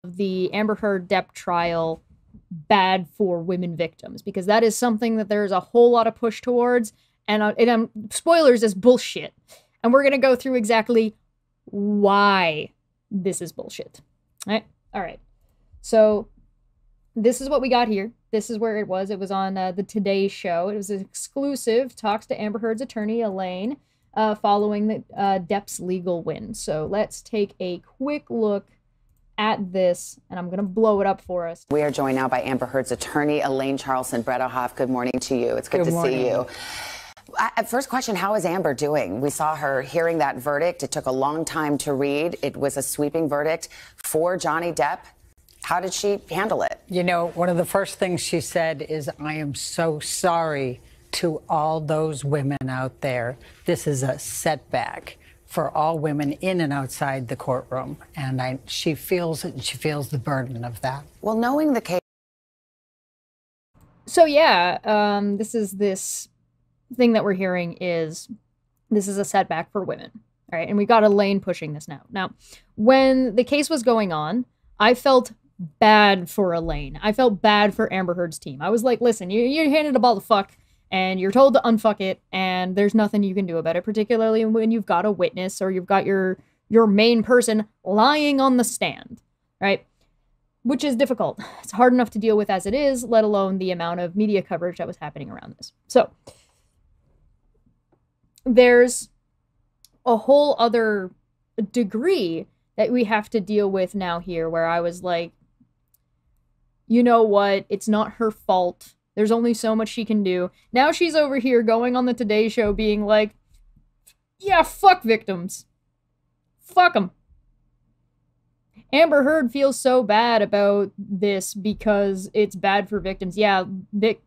the Amber Heard Depp trial bad for women victims, because that is something that there's a whole lot of push towards, and spoilers is bullshit. And we're going to go through exactly why this is bullshit. All right. So this is what we got here. This is where it was. It was on the Today Show. It was an exclusive talks to Amber Heard's attorney, Elaine, following the Depp's legal win. So let's take a quick look at this, and I'm going to blow it up for us. We are joined now by Amber Heard's attorney, Elaine Bredehoft. Good morning to you. It's good to see you. First question, how is Amber doing? We saw her hearing that verdict. It took a long time to read. It was a sweeping verdict for Johnny Depp. How did she handle it? You know, one of the first things she said is, I am so sorry to all those women out there. This is a setback for all women in and outside the courtroom. And she feels it, and she feels the burden of that. Well, knowing the case. So yeah, this thing that we're hearing is this is a setback for women. All right. And we got Elaine pushing this now. Now, when the case was going on, I felt bad for Elaine. I felt bad for Amber Heard's team. I was like, listen, you handed a ball to fuck, and you're told to unfuck it, and there's nothing you can do about it, particularly when you've got a witness or you've got your main person lying on the stand, right? Which is difficult. It's hard enough to deal with as it is, let alone the amount of media coverage that was happening around this. So there's a whole other degree that we have to deal with now here, where I was like, you know what? It's not her fault. There's only so much she can do. Now she's over here going on the Today Show being like, yeah, fuck victims. Fuck them. Amber Heard feels so bad about this because it's bad for victims. Yeah,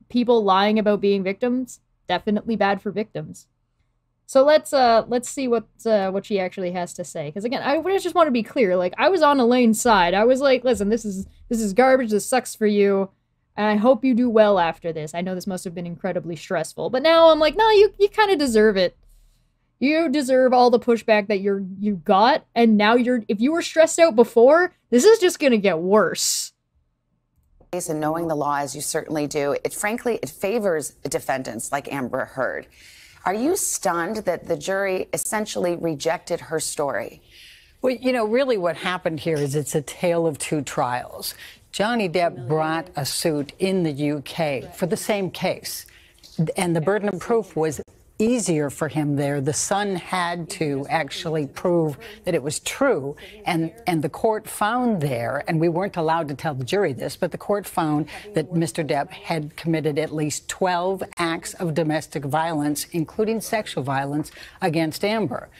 people lying about being victims, definitely bad for victims. So let's see what she actually has to say. Because again, I just want to be clear. Like, I was on Elaine's side. I was like, listen, this is garbage. This sucks for you. And I hope you do well after this. I know this must have been incredibly stressful. But now I'm like, no, you kind of deserve it. You deserve all the pushback that you got. And now if you were stressed out before, this is just going to get worse. And knowing the law, as you certainly do, it favors defendants like Amber Heard. Are you stunned that the jury essentially rejected her story? Well, you know, really what happened here is it's a tale of two trials. Johnny Depp brought a suit in the UK for the same case, and the burden of proof was easier for him there. The son had to actually prove that it was true, and the court found there, and we weren't allowed to tell the jury this, but the court found that Mr. Depp had committed at least 12 acts of domestic violence, including sexual violence, against Amber.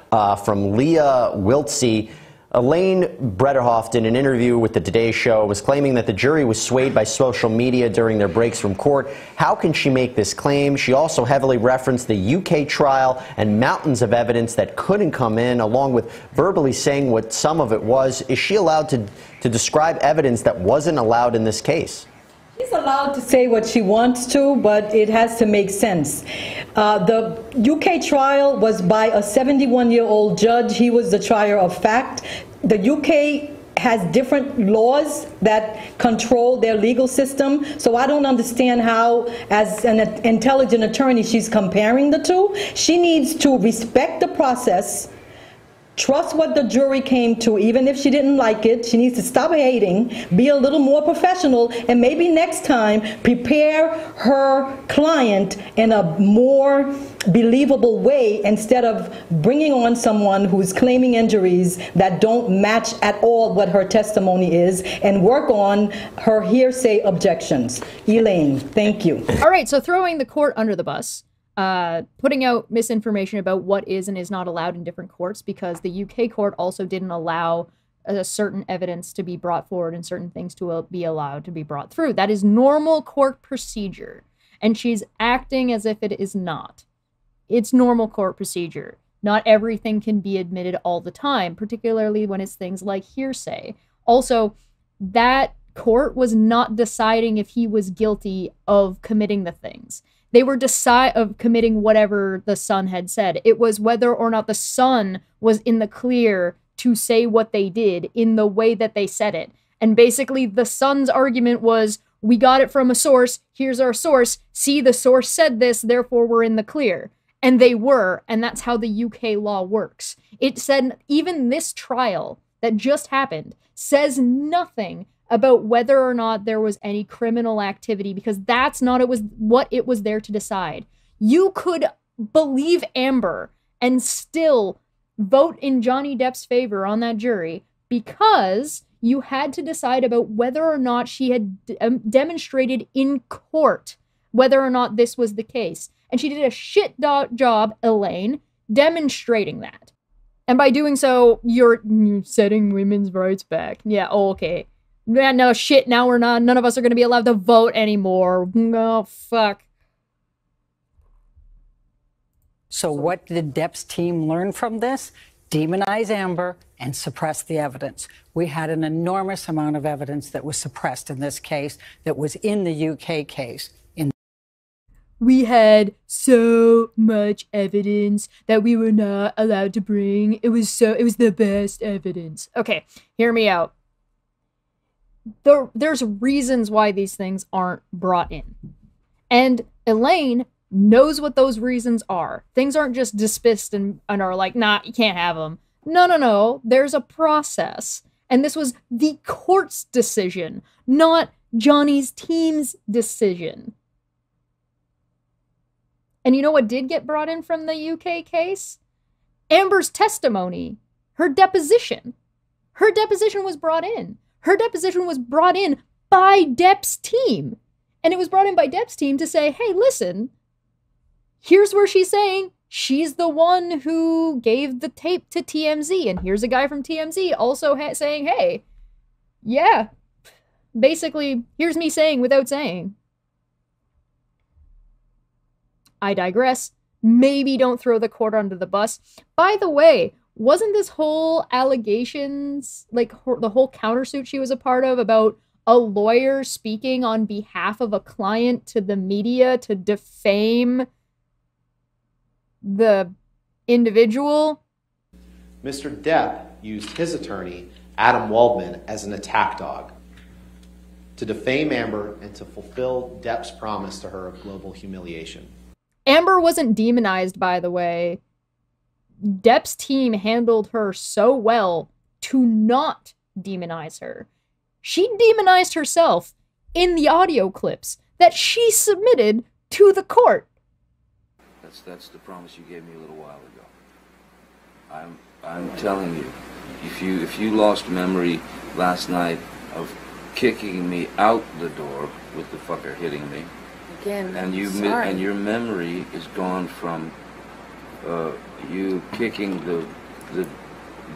From Leah Wiltsey, Elaine Bredehoft, in an interview with the Today Show, was claiming that the jury was swayed by social media during their breaks from court. How can she make this claim? She also heavily referenced the UK trial and mountains of evidence that couldn't come in, along with verbally saying what some of it was. Is she allowed to describe evidence that wasn't allowed in this case? She's allowed to say what she wants to, but it has to make sense. The UK trial was by a 71-year-old judge. He was the trier of fact. The UK has different laws that control their legal system, so I don't understand how, as an intelligent attorney, she's comparing the two. She needs to respect the process, trust what the jury came to, even if she didn't like it. She needs to stop hating, be a little more professional, and maybe next time prepare her client in a more believable way instead of bringing on someone who's claiming injuries that don't match at all what her testimony is, and work on her hearsay objections. Elaine, thank you. All right, so throwing the court under the bus. Putting out misinformation about what is and is not allowed in different courts, because the UK court also didn't allow a certain evidence to be brought forward and certain things to be allowed to be brought through. That is normal court procedure, and she's acting as if it is not. It's normal court procedure. Not everything can be admitted all the time, particularly when it's things like hearsay. Also, that court was not deciding if he was guilty of committing the things. They were of committing whatever the son had said. It was whether or not the son was in the clear to say what they did in the way that they said it. And basically the Sun's argument was, we got it from a source, here's our source, see, the source said this, therefore we're in the clear. And they were, and that's how the UK law works. It said even this trial that just happened says nothing about whether or not there was any criminal activity, because that's not what it was there to decide. You could believe Amber and still vote in Johnny Depp's favor on that jury because you had to decide about whether or not she had demonstrated in court whether or not this was the case. And she did a shit job, Elaine, demonstrating that. And by doing so, you're setting women's rights back. Yeah, okay. Yeah, no, shit, now we're not. None of us are going to be allowed to vote anymore. Oh, fuck. So what did Depp's team learn from this? Demonize Amber and suppress the evidence. We had an enormous amount of evidence that was suppressed in this case that was in the UK case. We had so much evidence that we were not allowed to bring. It was the best evidence. Okay, hear me out. There's reasons why these things aren't brought in. And Elaine knows what those reasons are. Things aren't just dismissed and are like, nah, you can't have them. No. There's a process. And this was the court's decision, not Johnny's team's decision. And you know what did get brought in from the UK case? Amber's testimony, her deposition. Her deposition was brought in. Her deposition was brought in by Depp's team. And it was brought in by Depp's team to say, hey, listen, here's where she's saying she's the one who gave the tape to TMZ. And here's a guy from TMZ also saying, hey, yeah, basically, here's me saying without saying. I digress. Maybe don't throw the court under the bus. By the way, wasn't this whole allegations, like the whole countersuit she was a part of about a lawyer speaking on behalf of a client to the media to defame the individual? Mr. Depp used his attorney, Adam Waldman, as an attack dog to defame Amber and to fulfill Depp's promise to her of global humiliation. Amber wasn't demonized, by the way. Depp's team handled her so well to not demonize her. She demonized herself in the audio clips that she submitted to the court. That's the promise you gave me a little while ago. I'm telling you, if you lost memory last night of kicking me out the door with the fucker hitting me, again, and your memory is gone from you kicking the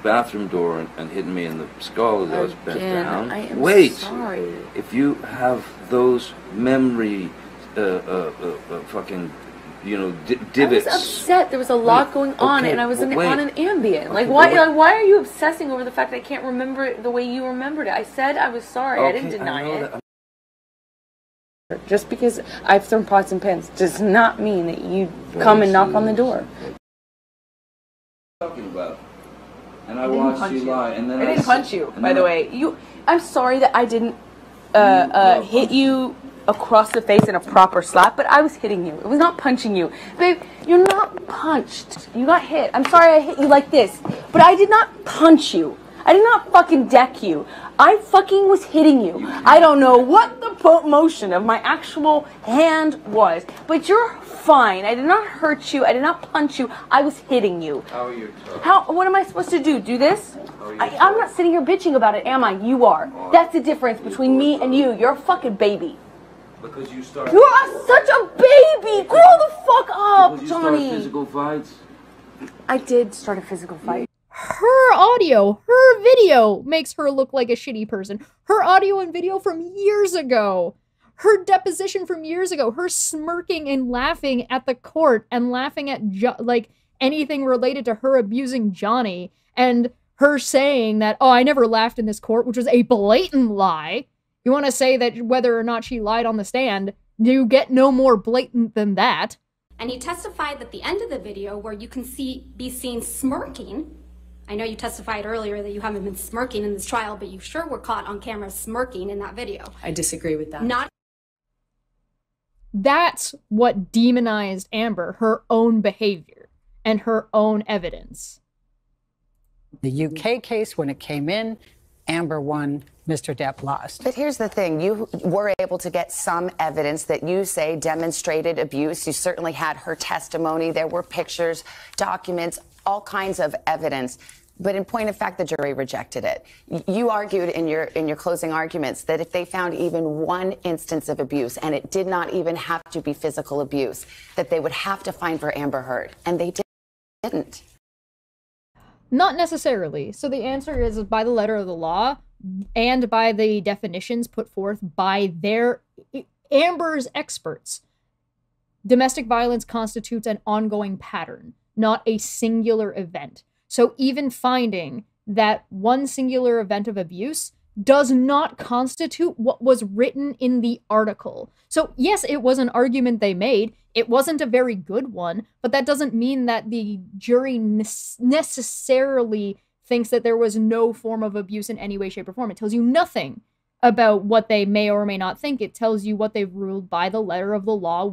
bathroom door and hitting me in the skull as I was bent down. I am Wait, sorry. If you have those memory fucking divots. I was upset. There was a lot going on, and I was on an Ambien. Like, why are you obsessing over the fact that I can't remember it the way you remembered it? I said I was sorry. I didn't deny it. Just because I've thrown pots and pans does not mean that you come and knock on the door. Talking about, and I watched you lie, and then I didn't punch you. By the way, I'm sorry that I didn't hit you across the face in a proper slap, but I was hitting you. It was not punching you, babe. You're not punched. You got hit. I'm sorry I hit you like this, but I did not punch you. I did not fucking deck you. I fucking was hitting you. I don't know what the motion of my actual hand was, but you're fine. I did not hurt you. I did not punch you. I was hitting you. How are you? What am I supposed to do? Do this? I'm not sitting here bitching about it, am I? You are. That's the difference between me and you. You're a fucking baby. Because you started. You are such a baby. Grow the fuck up, you Johnny. Physical fights. I did start a physical fight. Her audio, her video makes her look like a shitty person. Her audio and video from years ago. Her deposition from years ago. Her smirking and laughing at the court and laughing at like anything related to her abusing Johnny. And her saying that, oh, I never laughed in this court, which was a blatant lie. You want to say that whether or not she lied on the stand, you get no more blatant than that. And he testified that the end of the video where you can be seen smirking, I know you testified earlier that you haven't been smirking in this trial, but you sure were caught on camera smirking in that video. I disagree with that. Not. That's what demonized Amber, her own behavior and her own evidence. The UK case, when it came in, Amber won, Mr. Depp lost. But here's the thing. You were able to get some evidence that you say demonstrated abuse. You certainly had her testimony. There were pictures, documents, all kinds of evidence. But in point of fact, the jury rejected it. You argued in your closing arguments that if they found even one instance of abuse, and it did not even have to be physical abuse, that they would have to find for Amber Heard. And they didn't. Not necessarily. So the answer is by the letter of the law and by the definitions put forth by Amber's experts. Domestic violence constitutes an ongoing pattern, not a singular event. So even finding that one singular event of abuse does not constitute what was written in the article. So yes, it was an argument they made. It wasn't a very good one, but that doesn't mean that the jury necessarily thinks that there was no form of abuse in any way, shape, or form. It tells you nothing about what they may or may not think. It tells you what they've ruled by the letter of the law,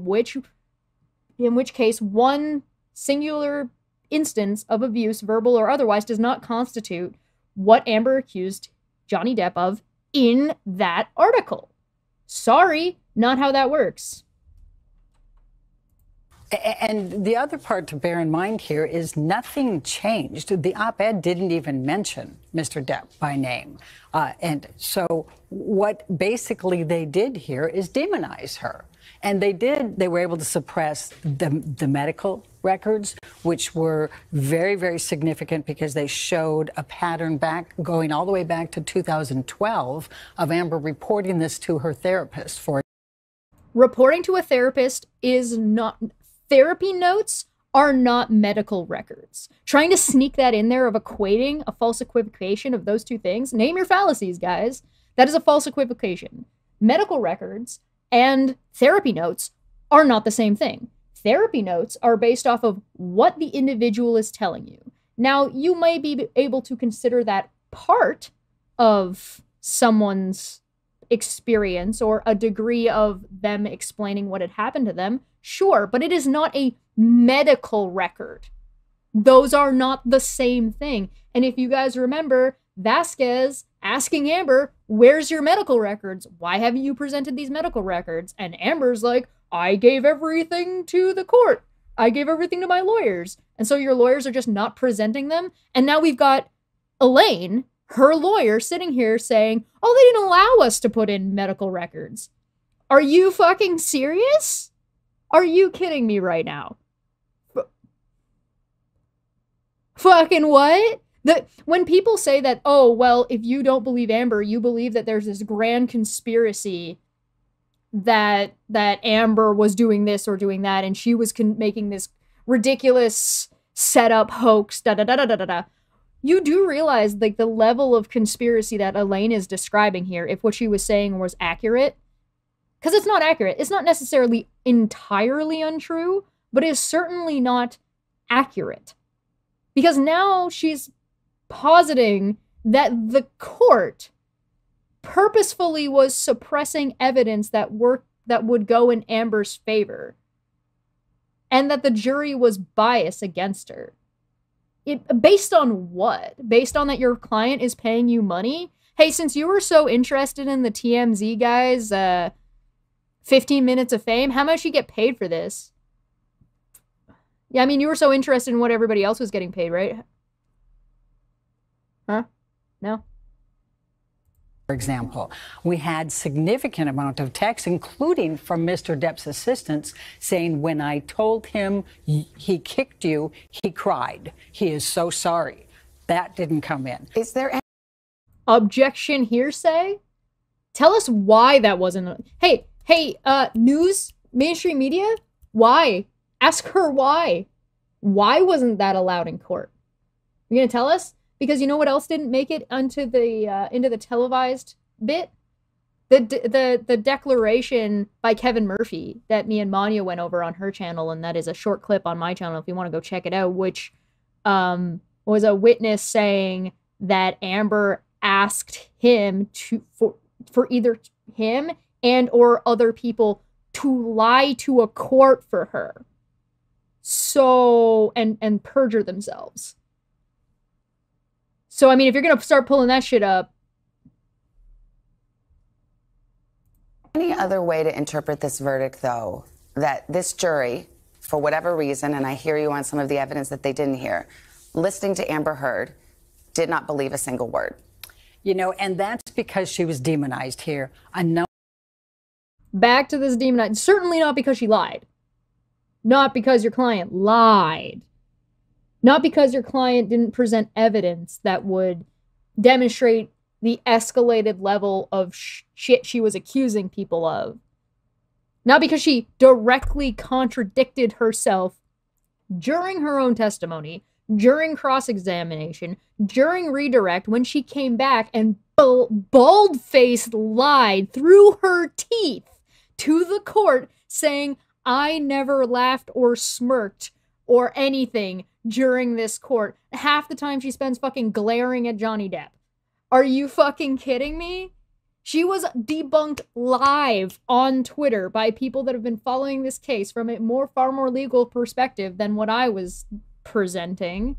in which case one singular instance of abuse, verbal or otherwise, does not constitute what Amber accused Johnny Depp of in that article. Sorry, not how that works. And the other part to bear in mind here is nothing changed. The op-ed didn't even mention Mr. Depp by name. And so what basically they did here is demonize her. And they were able to suppress the medical records, which were very, very significant because they showed a pattern going all the way back to 2012 of Amber reporting this to her therapist. Reporting to a therapist is not... Therapy notes are not medical records. Trying to sneak that in there of equating a false equivocation of those two things, name your fallacies, guys. That is a false equivocation. Medical records and therapy notes are not the same thing. Therapy notes are based off of what the individual is telling you. Now, you may be able to consider that part of someone's experience or a degree of them explaining what had happened to them. Sure, but it is not a medical record. Those are not the same thing. And if you guys remember, Vasquez asking Amber, where's your medical records? Why haven't you presented these medical records? And Amber's like, I gave everything to the court. I gave everything to my lawyers. And so your lawyers are just not presenting them. And now we've got Elaine, her lawyer, sitting here saying, oh, they didn't allow us to put in medical records. Are you fucking serious? Are you kidding me right now? Fucking what? When people say that, oh, well, if you don't believe Amber, you believe that there's this grand conspiracy that Amber was doing this or doing that, and she was making this ridiculous setup hoax, da-da-da-da-da-da. You do realize, like, the level of conspiracy that Elaine is describing here, if what she was saying was accurate. Because it's not accurate. It's not necessarily entirely untrue, but it's certainly not accurate. Because now she's positing that the court purposefully was suppressing evidence that would go in Amber's favor. And that the jury was biased against her. Based on what? Based on that your client is paying you money? Hey, since you were so interested in the TMZ guys, 15 minutes of fame, how much you get paid for this? Yeah, I mean, you were so interested in what everybody else was getting paid, right? Huh? No? For example, we had significant amount of texts, including from Mr. Depp's assistants, saying, when I told him he kicked you, he cried. He is so sorry. That didn't come in. Is there any objection hearsay? Tell us why that wasn't... Hey, news, mainstream media, why? Ask her why. Why wasn't that allowed in court? You gonna tell us? Because you know what else didn't make it into the televised bit? The declaration by Kevin Murphy that me and Manya went over on her channel, and that is a short clip on my channel if you want to go check it out, which was a witness saying that Amber asked him for either him and or other people to lie to a court for her. So, and perjure themselves. So, I mean, if you're going to start pulling that shit up. Any other way to interpret this verdict, though, that this jury, for whatever reason, and I hear you on some of the evidence that they didn't hear, listening to Amber Heard, did not believe a single word? You know, and that's because she was demonized here. Back to this demonized. Certainly not because she lied. Not because your client lied. Not because your client didn't present evidence that would demonstrate the escalated level of shit she was accusing people of. Not because she directly contradicted herself during her own testimony, during cross-examination, during redirect, when she came back and bald-faced lied through her teeth to the court saying, I never laughed or smirked or anything during this court. Half the time she spends fucking glaring at Johnny Depp. Are you fucking kidding me? She was debunked live on Twitter by people that have been following this case from a far more legal perspective than what I was presenting.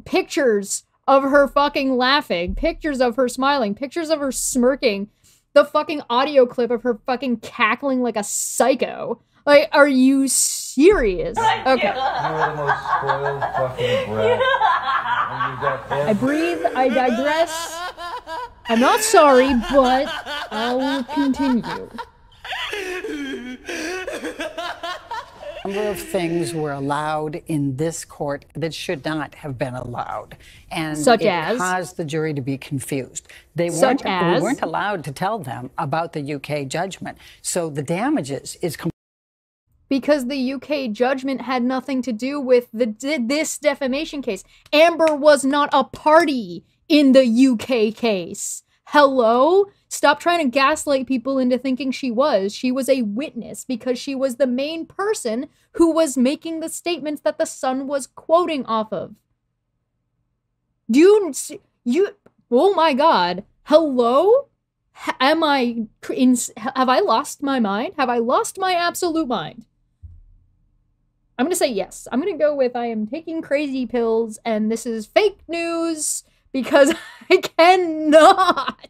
Pictures of her fucking laughing, pictures of her smiling, pictures of her smirking, the fucking audio clip of her fucking cackling like a psycho. Like, are you serious? Okay. You're the most spoiled fucking brat. I breathe, I digress. I'm not sorry, but I'll continue. A number of things were allowed in this court that should not have been allowed. And it caused the jury to be confused. We weren't allowed to tell them about the UK judgment. So the damages is because the UK judgment had nothing to do with this defamation case. Amber was not a party in the UK case. Hello? Stop trying to gaslight people into thinking she was. She was a witness because she was the main person who was making the statements that the Sun was quoting off of. Oh my God. Hello? Have I lost my mind? Have I lost my absolute mind? I'm going to say yes. I'm going to go with I am taking crazy pills and this is fake news because I cannot.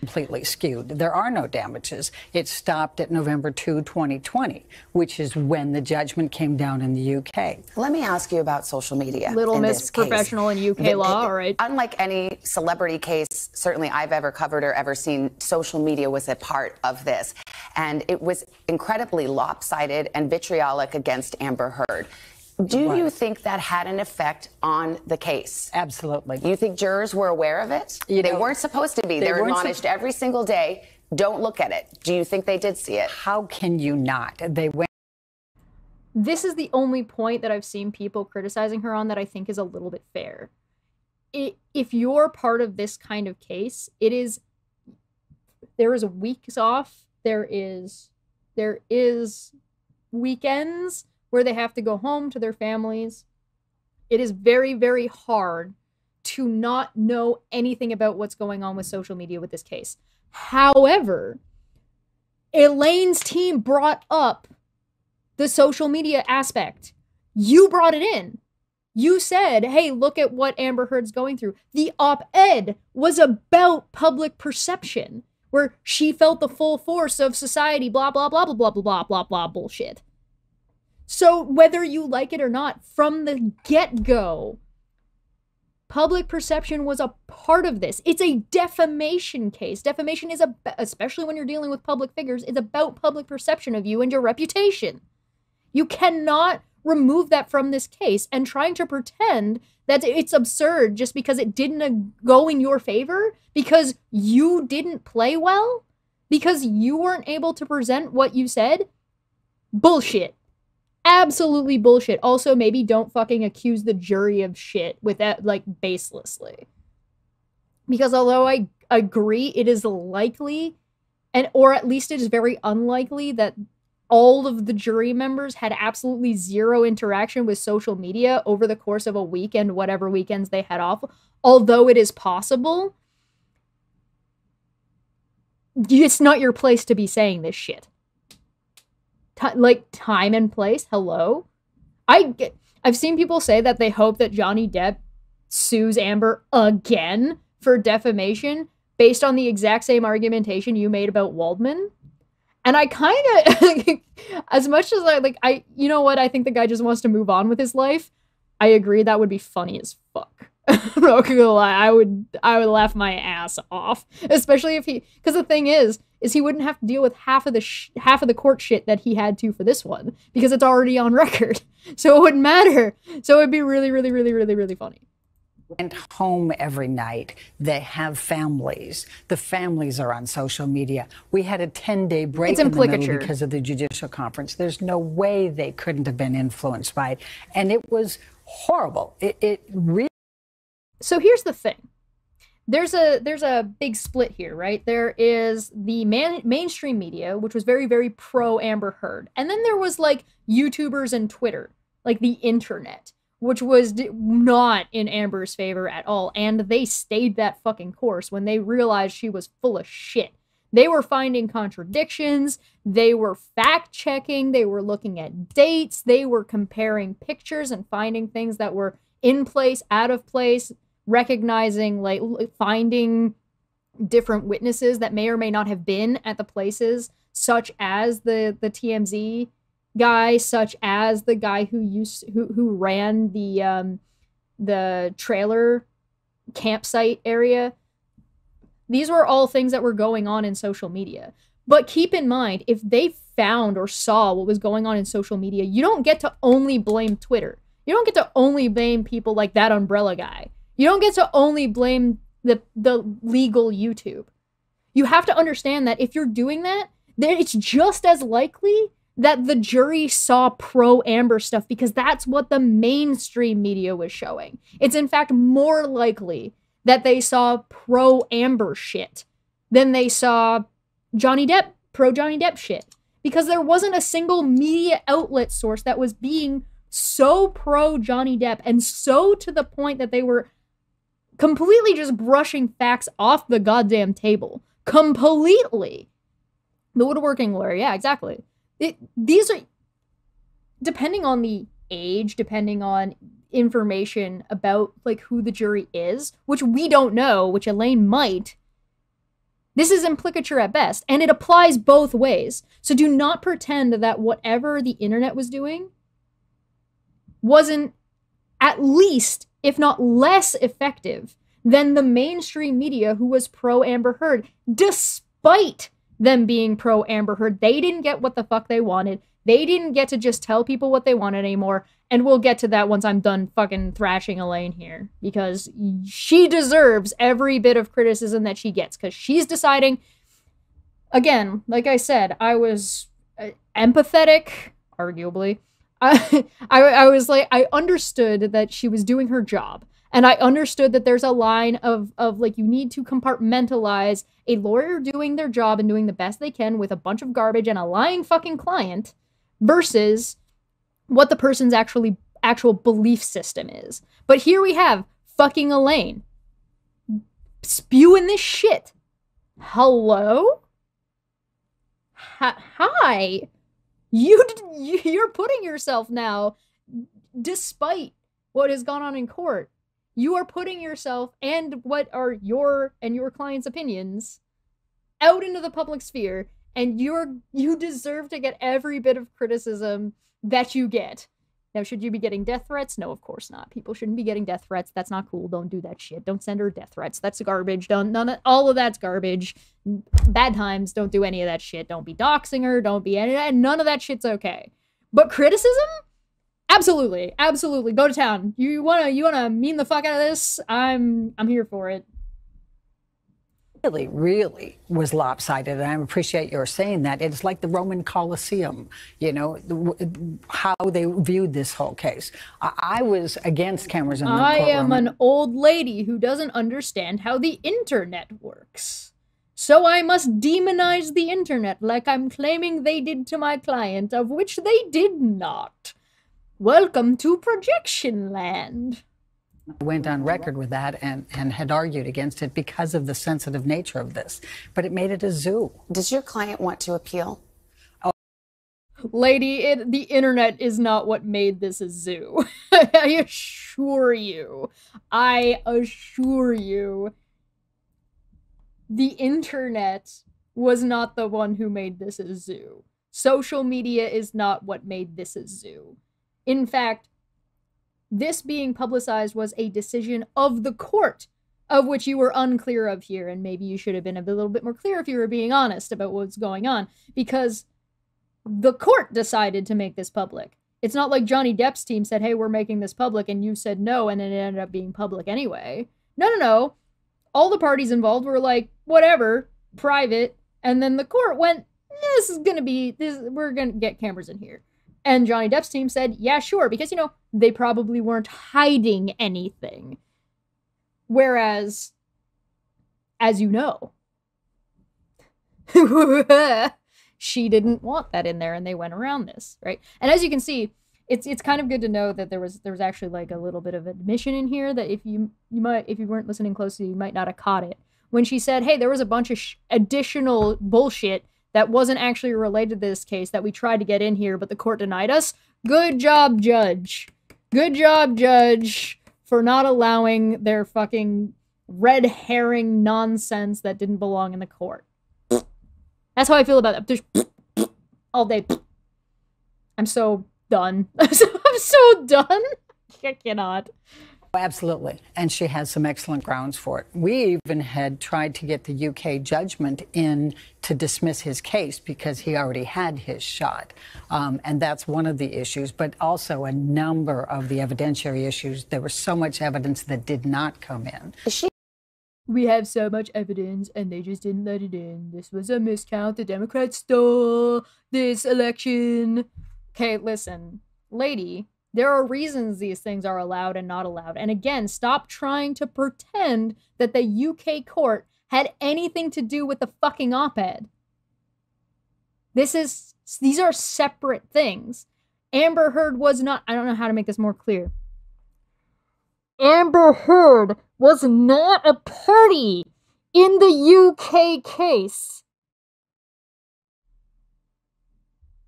Completely skewed. There are no damages. It stopped at November 2, 2020, which is when the judgment came down in the UK. Let me ask you about social media. Little Miss Professional in UK law, all right. Unlike any celebrity case, certainly I've ever covered or ever seen, social media was a part of this. And it was incredibly lopsided and vitriolic against Amber Heard. Do you think that had an effect on the case? Absolutely. You think jurors were aware of it? They weren't supposed to be. They're admonished every single day. Don't look at it. Do you think they did see it? How can you not? They went. This is the only point that I've seen people criticizing her on that I think is a little bit fair. If you're part of this kind of case, there is weeks off. There is weekends where they have to go home to their families. It is very, very hard to not know anything about what's going on with social media with this case. However, Elaine's team brought up the social media aspect. You brought it in. You said, hey, look at what Amber Heard's going through. The op-ed was about public perception, where she felt the full force of society, blah, blah, blah, blah, blah, blah, blah, blah, blah, bullshit. So whether you like it or not, from the get-go, public perception was a part of this. It's a defamation case. Defamation is, especially when you're dealing with public figures, is about public perception of you and your reputation. You cannot remove that from this case, and trying to pretend that it's absurd just because it didn't go in your favor, because you didn't play well, because you weren't able to present what you said, bullshit. Absolutely bullshit. Also, maybe don't fucking accuse the jury of shit with that, like, baselessly. Because although I agree it is likely, or at least it is very unlikely, that all of the jury members had absolutely zero interaction with social media over the course of a weekend, whatever weekends they had off, although it is possible, it's not your place to be saying this shit. Like, time and place, hello? I've seen people say that they hope that Johnny Depp sues Amber again for defamation based on the exact same argumentation you made about Waldman. And I kind of, as much as you know what, I think the guy just wants to move on with his life. I agree that would be funny as fuck. I'm not gonna lie, I would laugh my ass off, especially if because the thing is he wouldn't have to deal with half of the court shit that he had to for this one because it's already on record, so it wouldn't matter. So it'd be really, really, really, really, really funny. Went home every night. They have families. The families are on social media. We had a 10-day break in the middle because of the judicial conference. There's no way they couldn't have been influenced by it. And it was horrible. It really. So here's the thing. There's a big split here, right? There is the mainstream media, which was very, very pro Amber Heard. And then there was like YouTubers and Twitter, like the internet, which was not in Amber's favor at all. And they stayed that fucking course when they realized she was full of shit. They were finding contradictions. They were fact-checking. They were looking at dates. They were comparing pictures and finding things that were in place, out of place, recognizing, like, finding different witnesses that may or may not have been at the places, such as the TMZ guy, such as the guy who ran the trailer campsite area. These were all things that were going on in social media. But keep in mind, if they found or saw what was going on in social media, you don't get to only blame Twitter. You don't get to only blame people like that umbrella guy. You don't get to only blame the legal YouTube. You have to understand that if you're doing that, then it's just as likely that the jury saw pro-Amber stuff because that's what the mainstream media was showing. It's in fact more likely that they saw pro-Amber shit than they saw Johnny Depp, pro-Johnny Depp shit. Because there wasn't a single media outlet source that was being so pro-Johnny Depp and so to the point that they were completely just brushing facts off the goddamn table. Completely. The woodworking lawyer, yeah, exactly. These are, depending on the age, depending on information about like who the jury is, which we don't know, which Elaine might, this is implicature at best, and it applies both ways. So do not pretend that whatever the internet was doing wasn't at least, if not less effective than the mainstream media who was pro-Amber Heard, despite them being pro-Amber Heard. They didn't get what the fuck they wanted. They didn't get to just tell people what they wanted anymore. And we'll get to that once I'm done fucking thrashing Elaine here. Because she deserves every bit of criticism that she gets. Because she's deciding, again, like I said, I was empathetic, arguably. I was like, I understood that she was doing her job. And I understood that there's a line of like, you need to compartmentalize a lawyer doing their job and doing the best they can with a bunch of garbage and a lying fucking client versus what the person's actual belief system is. But here we have fucking Elaine spewing this shit. Hello? Hi. You're putting yourself now, despite what has gone on in court, you are putting yourself and what are your client's opinions out into the public sphere, and you deserve to get every bit of criticism that you get. Now, should you be getting death threats? No, of course not. People shouldn't be getting death threats. That's not cool. Don't do that shit. Don't send her death threats. That's garbage. All of that's garbage. Bad times. Don't do any of that shit. Don't be doxing her. Don't be any of that. None of that shit's okay. But criticism? Absolutely. Absolutely. Go to town. You wanna mean the fuck out of this? I'm here for it. Really was lopsided, and I appreciate your saying that. It's like the Roman Colosseum, you know, how they viewed this whole case. I was against cameras in the courtroom. I am an old lady who doesn't understand how the internet works. So I must demonize the internet like I'm claiming they did to my client, of which they did not. Welcome to projection land. I went on record with that and had argued against it because of the sensitive nature of this. But it made it a zoo. Does your client want to appeal? Lady, the internet is not what made this a zoo. I assure you. I assure you. The internet was not the one who made this a zoo. Social media is not what made this a zoo. In fact, this being publicized was a decision of the court, of which you were unclear of here, and maybe you should have been a little bit more clear if you were being honest about what's going on, because the court decided to make this public. It's not like Johnny Depp's team said, hey, we're making this public, and you said no, and it ended up being public anyway. No. All the parties involved were like, whatever, private, and then the court went, we're gonna get cameras in here. And Johnny Depp's team said, yeah, sure, because, they probably weren't hiding anything. Whereas, as you know, she didn't want that in there, and they went around this, right? And as you can see, it's kind of good to know that there was actually like a little bit of admission in here that if you weren't listening closely, you might not have caught it. When she said, hey, there was a bunch of additional bullshit that wasn't actually related to this case that we tried to get in here, but the court denied us. Good job, judge. Good job, judge, for not allowing their fucking red herring nonsense that didn't belong in the court. That's how I feel about that. There's all day. I'm so done. I'm so done. I cannot. Absolutely. And she has some excellent grounds for it. We even had tried to get the UK judgment in to dismiss his case because he already had his shot. And that's one of the issues, but also a number of the evidentiary issues. There was so much evidence that did not come in. We have so much evidence and they just didn't let it in. This was a miscount. The Democrats stole this election. Okay, listen, lady. There are reasons these things are allowed and not allowed. And again, stop trying to pretend that the UK court had anything to do with the fucking op-ed. These are separate things. Amber Heard was not, I don't know how to make this more clear. Amber Heard was not a party in the UK case.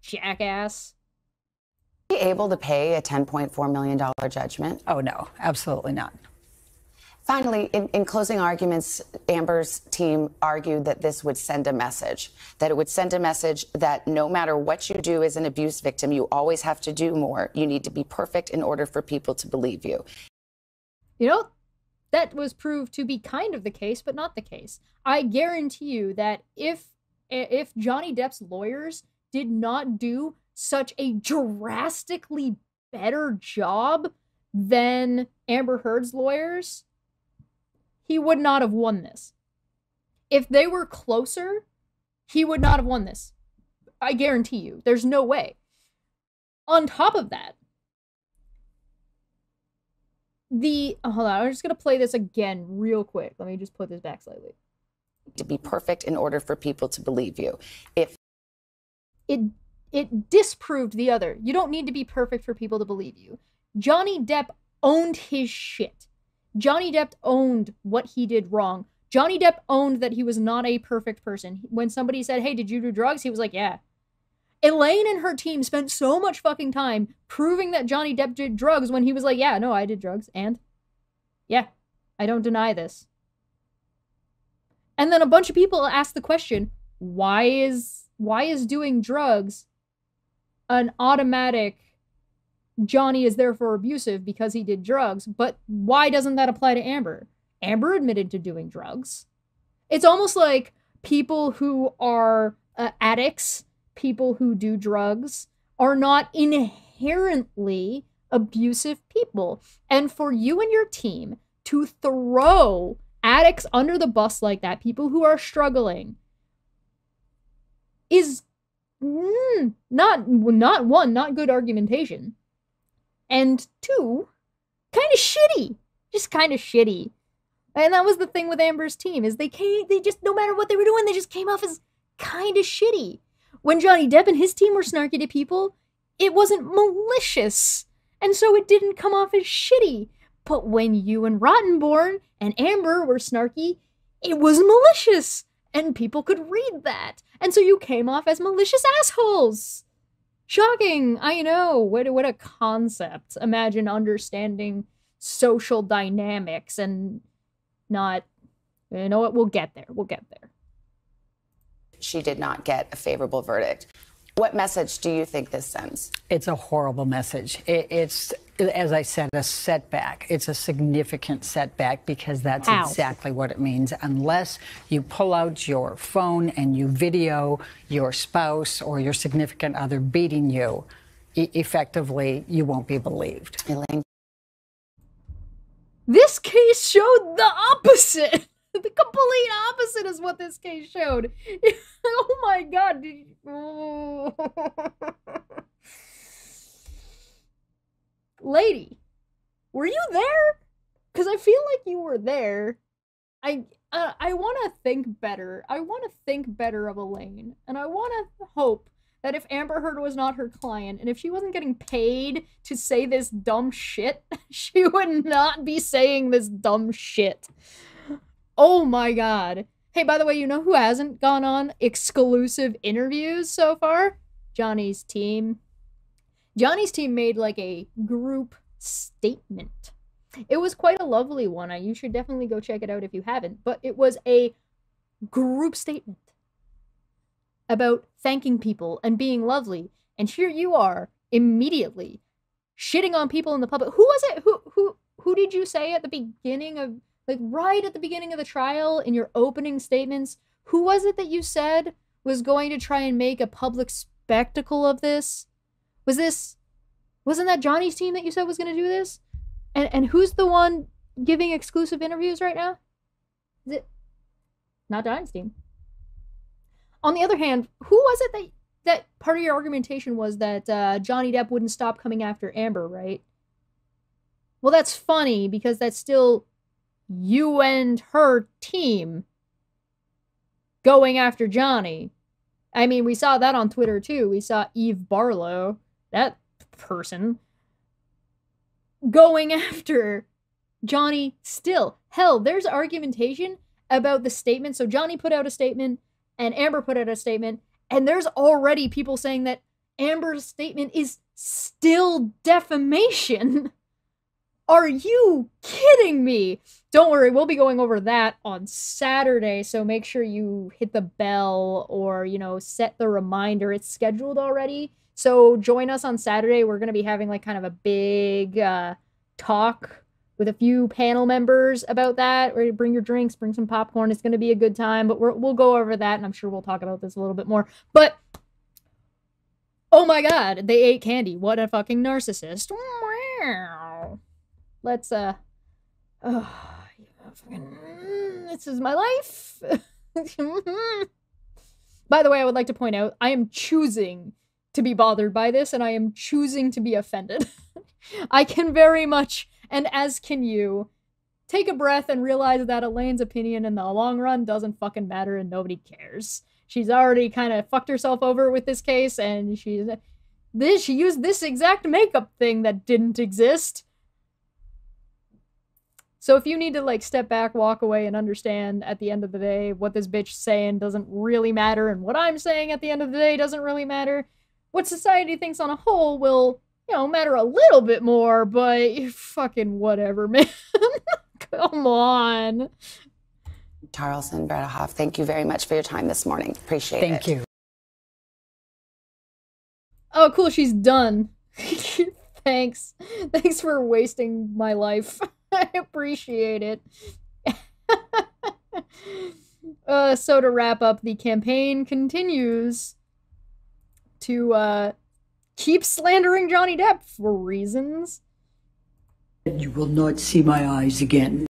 Jackass. Able to pay a $10.4 million judgment? Oh, no, absolutely not. Finally, in closing arguments, Amber's team argued that this would send a message, that it would send a message that no matter what you do as an abuse victim, you always have to do more. You need to be perfect in order for people to believe you. That was proved to be kind of the case, but not the case. I guarantee you that if Johnny Depp's lawyers did not do such a drastically better job than Amber Heard's lawyers, he would not have won this. If they were closer, he would not have won this. I guarantee you. There's no way. On top of that, hold on, I'm just going to play this again real quick. Let me just put this back slightly. To be perfect in order for people to believe you. If it disproved the other. You don't need to be perfect for people to believe you. Johnny Depp owned his shit. Johnny Depp owned what he did wrong. Johnny Depp owned that he was not a perfect person. When somebody said, hey, did you do drugs? He was like, yeah. Elaine and her team spent so much fucking time proving that Johnny Depp did drugs when he was like, yeah, no, I did drugs. And yeah, I don't deny this. And then a bunch of people asked the question, why is doing drugs an automatic Johnny is therefore abusive because he did drugs, but why doesn't that apply to Amber? Amber admitted to doing drugs. It's almost like people who are addicts, people who do drugs, are not inherently abusive people. And for you and your team to throw addicts under the bus like that, people who are struggling, is not one, not good argumentation. And two, kind of shitty. Just kind of shitty. And that was the thing with Amber's team, is they just, no matter what they were doing, they just came off as kind of shitty. When Johnny Depp and his team were snarky to people, it wasn't malicious, and so it didn't come off as shitty. But when you and Rottenborn and Amber were snarky, it was malicious, and people could read that, and so you came off as malicious assholes. Shocking, I know. What a concept. Imagine understanding social dynamics and not, you know what, we'll get there. She did not get a favorable verdict. What message do you think this sends? It's a horrible message. It's, as I said, a setback. It's a significant setback, because that's exactly what it means. Unless you pull out your phone and you video your spouse or your significant other beating you, effectively, you won't be believed. Elaine? This case showed the opposite. The complete opposite is what this case showed. Oh my God. Lady, were you there? Because I feel like you were there. I want to think better. I want to think better of Elaine. And I want to hope that if Amber Heard was not her client, and if she wasn't getting paid to say this dumb shit, she would not be saying this dumb shit. Oh my God. Hey, by the way, you know who hasn't gone on exclusive interviews so far? Johnny's team. Johnny's team made like a group statement. It was quite a lovely one. You should definitely go check it out if you haven't. But it was a group statement about thanking people and being lovely. And here you are, immediately shitting on people in the public. Who was it? Who did you say at the beginning of, like, right at the beginning of the trial, in your opening statements, who was it that you said was going to try and make a public spectacle of this? Wasn't that Johnny's team that you said was going to do this? And who's the one giving exclusive interviews right now? Is it not Johnny's team? On the other hand, who was it that part of your argumentation was that Johnny Depp wouldn't stop coming after Amber, right? Well, that's funny, because that's still you and her team going after Johnny. I mean, we saw that on Twitter too. We saw Eve Barlow, that person, going after Johnny still. Hell, there's argumentation about the statement. So Johnny put out a statement and Amber put out a statement, and there's already people saying that Amber's statement is still defamation. Are you kidding me? Don't worry, we'll be going over that on Saturday, so make sure you hit the bell or, you know, set the reminder. It's scheduled already, so join us on Saturday. We're going to be having, like, kind of a big talk with a few panel members about that. Or bring your drinks, bring some popcorn. It's going to be a good time, but we'll go over that, and I'm sure we'll talk about this a little bit more. But, oh my God, they ate candy. What a fucking narcissist. Let's, this is my life. By the way, I would like to point out, I am choosing to be bothered by this, and I am choosing to be offended. I can very much, and as can you, take a breath and realize that Elaine's opinion in the long run doesn't fucking matter and nobody cares. She's already kind of fucked herself over with this case, and she used this exact makeup thing that didn't exist. So if you need to, like, step back, walk away, and understand at the end of the day what this bitch's saying doesn't really matter, and what I'm saying at the end of the day doesn't really matter, what society thinks on a whole will, you know, matter a little bit more, but fucking whatever, man. Come on. Charleston Bredehoft, thank you very much for your time this morning. Appreciate it. Thank you. Oh, cool, she's done. Thanks. Thanks for wasting my life. I appreciate it. So to wrap up, the campaign continues to keep slandering Johnny Depp for reasons. You will not see my eyes again.